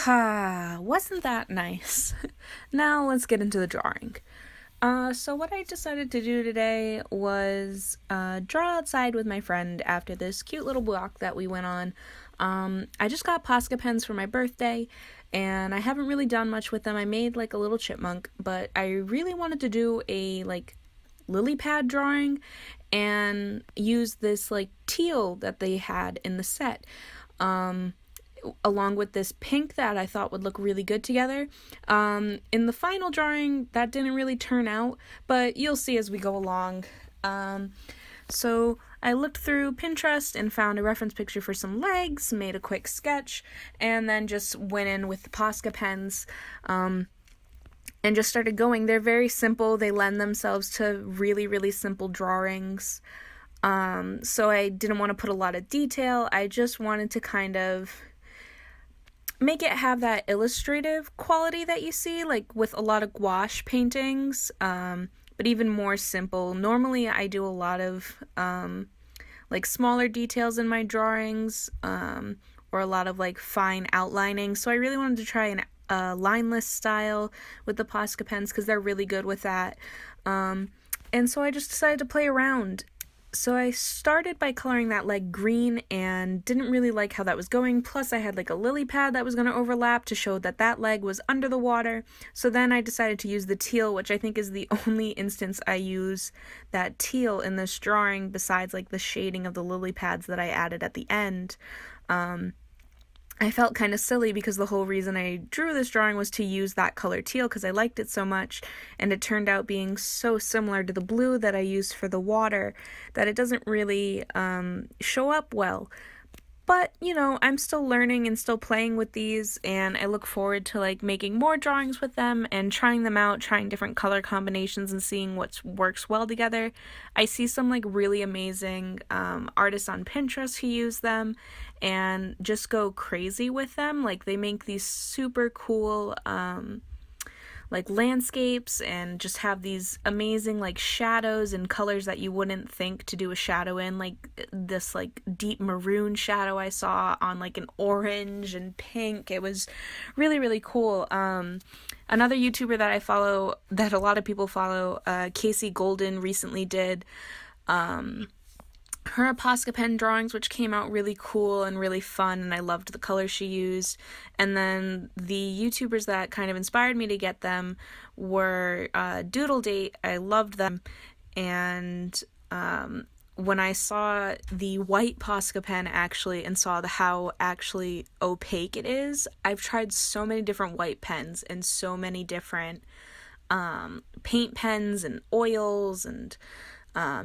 Wasn't that nice? Now let's get into the drawing. So what I decided to do today was draw outside with my friend after this cute little walk that we went on. I just got Posca pens for my birthday, and I haven't really done much with them. I made like a little chipmunk, but I really wanted to do a lily pad drawing and use this teal that they had in the set. Along with this pink that I thought would look really good together. In the final drawing, that didn't really turn out, but you'll see as we go along. So I looked through Pinterest and found a reference picture for some legs, made a quick sketch, and then just went in with the Posca pens, and just started going. They're very simple. They lend themselves to really, really simple drawings. So I didn't want to put a lot of detail. I just wanted to kind of make it have that illustrative quality that you see, like with a lot of gouache paintings, but even more simple. Normally I do a lot of smaller details in my drawings, or a lot of fine outlining. So I really wanted to try an lineless style with the Posca pens because they're really good with that. And so I just decided to play around. So I started by coloring that leg green and didn't really like how that was going. Plus I had a lily pad that was going to overlap to show that that leg was under the water. So then I decided to use the teal, which I think is the only instance I use that teal in this drawing besides the shading of the lily pads that I added at the end. I felt kind of silly because the whole reason I drew this drawing was to use that color teal because I liked it so much, and it turned out being so similar to the blue that I used for the water that it doesn't really show up well. But, I'm still learning and still playing with these, and I look forward to making more drawings with them and trying them out, trying different color combinations and seeing what works well together. I see some really amazing artists on Pinterest who use them and just go crazy with them. They make these super cool landscapes and just have these amazing shadows and colors that you wouldn't think to do a shadow in, this deep maroon shadow I saw on an orange and pink. It was really, really cool. Another YouTuber that I follow, that a lot of people follow, Casey Golden, recently did her Posca pen drawings, which came out really cool and really fun, and I loved the colors she used. And then the YouTubers that kind of inspired me to get them were Doodle Date. I loved them, and when I saw the white Posca pen actually and saw how actually opaque it is, I've tried so many different white pens and so many different paint pens and oils and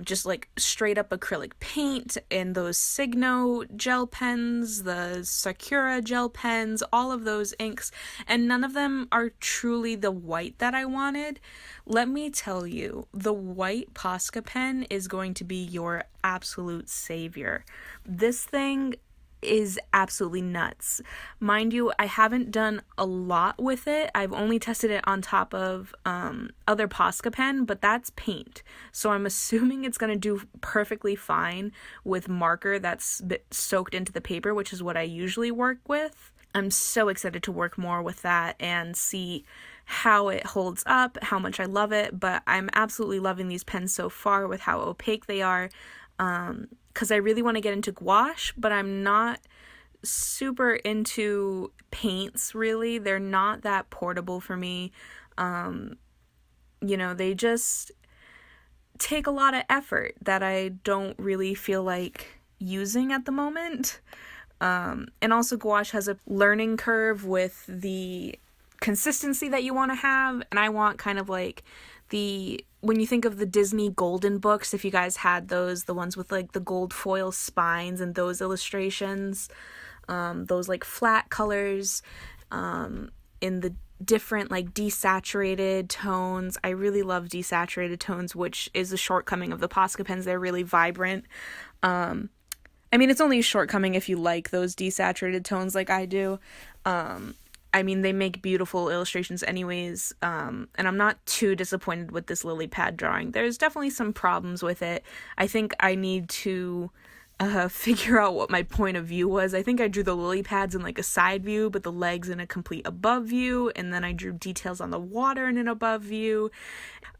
just straight up acrylic paint, and those Signo gel pens, the Sakura gel pens, all of those inks, and none of them are truly the white that I wanted. Let me tell you, the white Posca pen is going to be your absolute savior. This thing is absolutely nuts. Mind you, I haven't done a lot with it. I've only tested it on top of other Posca pen, but that's paint. So I'm assuming it's going to do perfectly fine with marker that's soaked into the paper, which is what I usually work with. I'm so excited to work more with that and see how it holds up, how much I love it, but I'm absolutely loving these pens so far with how opaque they are. Because I really want to get into gouache, but I'm not super into paints, really. They're not that portable for me. They just take a lot of effort that I don't really feel like using at the moment. And also gouache has a learning curve with the consistency that you want to have, and I want kind of when you think of the Disney Golden books, if you guys had those, the ones with the gold foil spines and those illustrations, those flat colors, in the different desaturated tones. I really love desaturated tones, which is a shortcoming of the Posca pens. They're really vibrant. It's only a shortcoming if you like those desaturated tones like I do. They make beautiful illustrations anyways, and I'm not too disappointed with this lily pad drawing. There's definitely some problems with it. I think I need to figure out what my point of view was. I think I drew the lily pads in like a side view, but the legs in a complete above view, and then I drew details on the water in an above view.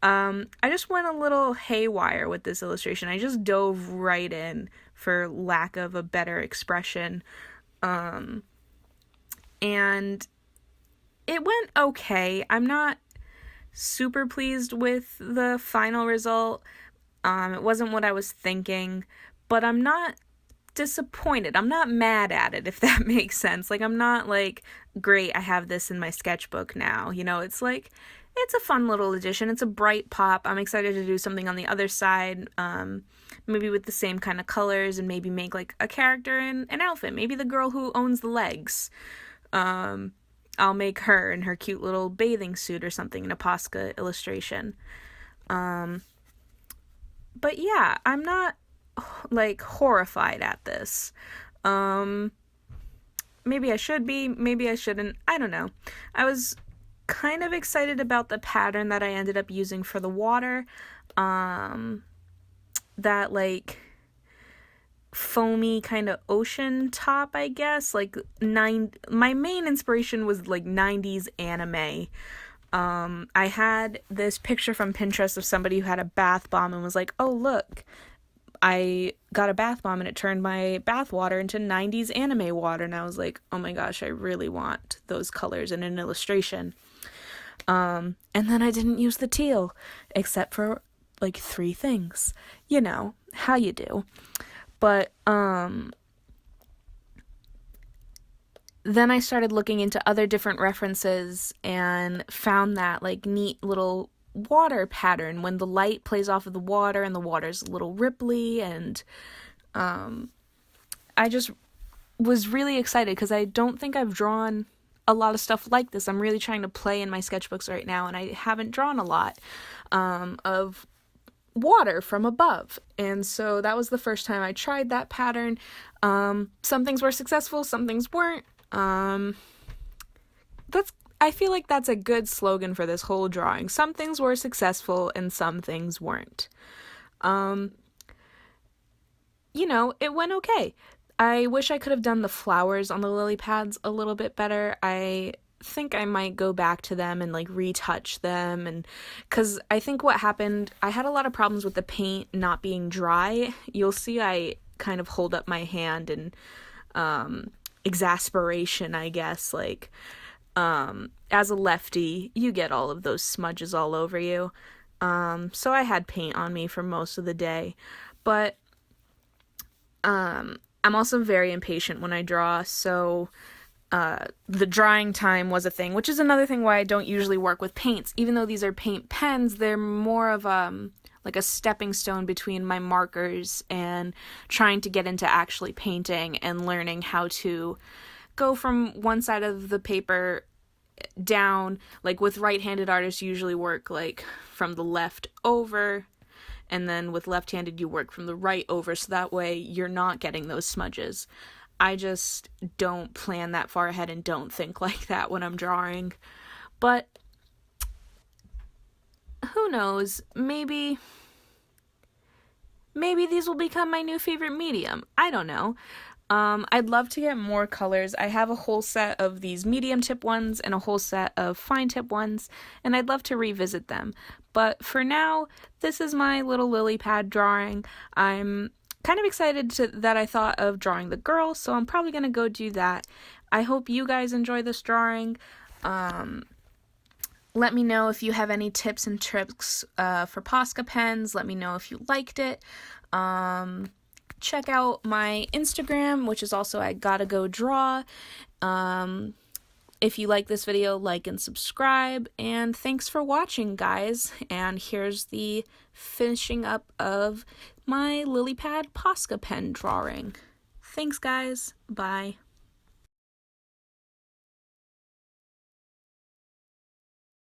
I just went a little haywire with this illustration. I just dove right in, for lack of a better expression. And it went okay. I'm not super pleased with the final result. It wasn't what I was thinking, but I'm not disappointed. I'm not mad at it, if that makes sense. Like, I'm not like, great, I have this in my sketchbook now. You know, it's like, it's a fun little addition. It's a bright pop. I'm excited to do something on the other side, maybe with the same kind of colors, and maybe make like a character in an outfit. Maybe the girl who owns the legs. I'll make her in her cute little bathing suit or something in a Posca illustration. But yeah, I'm not like horrified at this. Maybe I should be, maybe I shouldn't. I don't know. I was kind of excited about the pattern that I ended up using for the water. That like foamy kind of ocean top, I guess. Like my main inspiration was like 90s anime. I had this picture from Pinterest of somebody who had a bath bomb and was like, oh look, I got a bath bomb and it turned my bath water into 90s anime water. And I was like, oh my gosh, I really want those colors in an illustration. And then I didn't use the teal, except for like 3 things. You know, how you do. But, then I started looking into other different references and found that like neat little water pattern when the light plays off of the water and the water's a little ripply, and I just was really excited because I don't think I've drawn a lot of stuff like this. I'm really trying to play in my sketchbooks right now, and I haven't drawn a lot of water from above, and so that was the first time I tried that pattern. Some things were successful, some things weren't. I feel like that's a good slogan for this whole drawing. Some things were successful and some things weren't. You know, it went okay. I wish I could have done the flowers on the lily pads a little bit better. I think I might go back to them and like retouch them, and because I think what happened, I had a lot of problems with the paint not being dry. You'll see I kind of hold up my hand in exasperation, I guess. Like, as a lefty, you get all of those smudges all over you. So I had paint on me for most of the day, but I'm also very impatient when I draw, so the drying time was a thing, which is another thing why I don't usually work with paints. Even though these are paint pens, they're more of like a stepping stone between my markers and trying to get into actually painting and learning how to go from one side of the paper down. Like with right-handed artists, you usually work like from the left over, and then with left-handed you work from the right over, so that way you're not getting those smudges. I just don't plan that far ahead and don't think like that when I'm drawing. But who knows, maybe these will become my new favorite medium. I don't know. I'd love to get more colors. I have a whole set of these medium tip ones and a whole set of fine tip ones, and I'd love to revisit them. But for now, this is my little lily pad drawing. I'm kind of excited that I thought of drawing the girl, so I'm probably going to go do that. I hope you guys enjoy this drawing. Let me know if you have any tips and tricks for Posca pens. Let me know if you liked it. Check out my Instagram, which is also at Gottagoghdraw. If you like this video, like and subscribe. And thanks for watching, guys. And here's the finishing up of my lily pad Posca pen drawing. Thanks, guys. Bye.